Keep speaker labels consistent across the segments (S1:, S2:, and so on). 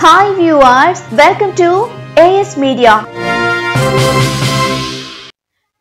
S1: Hi viewers, welcome to AS Media.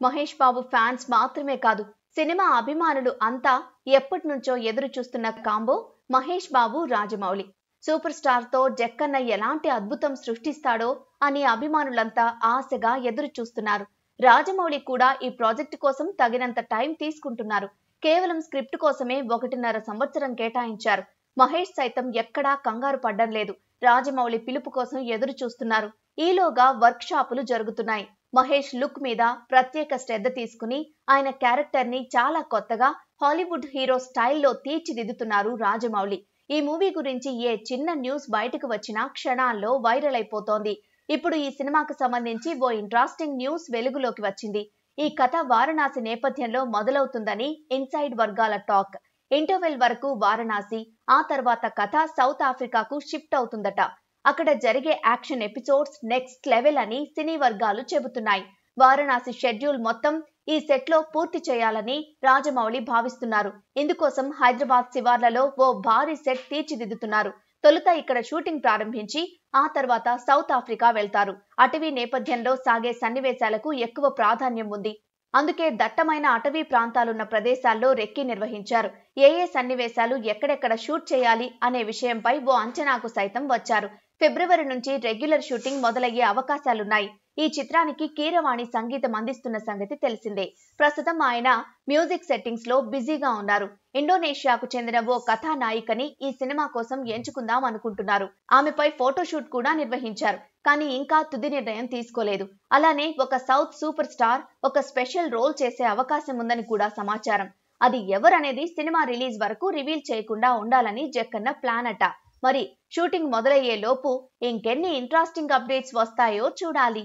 S1: Mahesh Babu fans మాత్రమే కాదు, cinema అభిమానులు అంతా ఎప్పటినుంచో ఎదురు చూస్తున్న combo Mahesh Babu Rajamouli. Super star తో జక్కన్న ఎలాంటి అద్భుతం సృష్టిస్తాడో అని అభిమానులంతా ఆశగా ఎదురు చూస్తున్నారు. రాజమౌళి కూడా ఈ ప్రాజెక్ట్ కోసం తగినంత టైం తీసుకుంటున్నారు. కేవలం స్క్రిప్ట్ కోసమే 1.5 సంవత్సరం కేటాయించారు. మహేష్ సైతం ఎక్కడా కంగారు పడ్డం లేదు. రాజమౌళి పిలుపు కోసం ఎదురు చూస్తున్నారు. ఈలోగా వర్క్ షాపులు జరుగుతున్నాయి. మహేష్ లుక్ మీద ప్రత్యేక శ్రద్ధ తీసుకుని ఆయన క్యారెక్టర్ ని చాలా కొత్తగా హాలీవుడ్ హీరో స్టైల్లో తీర్చిదిద్దుతున్నారు రాజమౌళి. ఈ మూవీ గురించి ఏ చిన్న న్యూస్ బయటకు వచ్చినా క్షణాల్లో వైరల్ అయిపోతోంది. ఇప్పుడు ఈ సినిమాకు సంబంధించి ఓ ఇంట్రెస్టింగ్ న్యూస్ వెలుగులోకి వచ్చింది. ఈ కథ వారణాసి నేపథ్యంలో మొదలవుతుందని ఇన్సైడ్ వర్గాల టాక్. ఇంటర్వెల్ వరకు వారణాసి, ఆ తర్వాత కథ సౌత్ ఆఫ్రికాకు షిఫ్ట్ అవుతుందట. అక్కడ జరిగే యాక్షన్ ఎపిసోడ్స్ నెక్స్ట్ లెవెల్ అని సినీ వర్గాలు చెబుతున్నాయి. వారణాసి షెడ్యూల్ మొత్తం ఈ సెట్ లో పూర్తి చేయాలని రాజమౌళి భావిస్తున్నారు. ఇందుకోసం హైదరాబాద్ శివార్లలో ఓ భారీ సెట్ తీర్చిదిద్దుతున్నారు. తొలుత ఇక్కడ షూటింగ్ ప్రారంభించి ఆ తర్వాత సౌత్ ఆఫ్రికా వెళ్తారు. అటవీ నేపథ్యంలో సాగే సన్నివేశాలకు ఎక్కువ ప్రాధాన్యం ఉంది. అందుకే దట్టమైన అటవీ ప్రాంతాలున్న ప్రదేశాల్లో రెక్కీ నిర్వహించారు. ఏ సన్నివేశాలు ఎక్కడెక్కడ షూట్ చేయాలి అనే విషయంపై ఓ అంచనాకు సైతం వచ్చారు. ఫిబ్రవరి నుంచి రెగ్యులర్ షూటింగ్ మొదలయ్యే అవకాశాలున్నాయి. ఈ చిత్రానికి కీరవాణి సంగీతం అందిస్తున్న సంగతి తెలిసిందే. ప్రస్తుతం ఆయన మ్యూజిక్ సెట్టింగ్స్ లో బిజీగా ఉన్నారు. ఇండోనేషియాకు చెందిన ఓ కథానాయికని ఈ సినిమా కోసం ఎంచుకుందాం అనుకుంటున్నారు. ఆమెపై ఫోటోషూట్ కూడా నిర్వహించారు. కానీ ఇంకా తుది నిర్ణయం తీసుకోలేదు. అలానే ఒక సౌత్ సూపర్ స్టార్ ఒక స్పెషల్ రోల్ చేసే అవకాశం ఉందని కూడా సమాచారం. అది ఎవరనేది సినిమా రిలీజ్ వరకు రివీల్ చేయకుండా ఉండాలని జక్కన్న ప్లాన్ అట. మరి షూటింగ్ మొదలయ్యే లోపు ఇంకెన్ని ఇంట్రెస్టింగ్ అప్డేట్స్ వస్తాయో చూడాలి.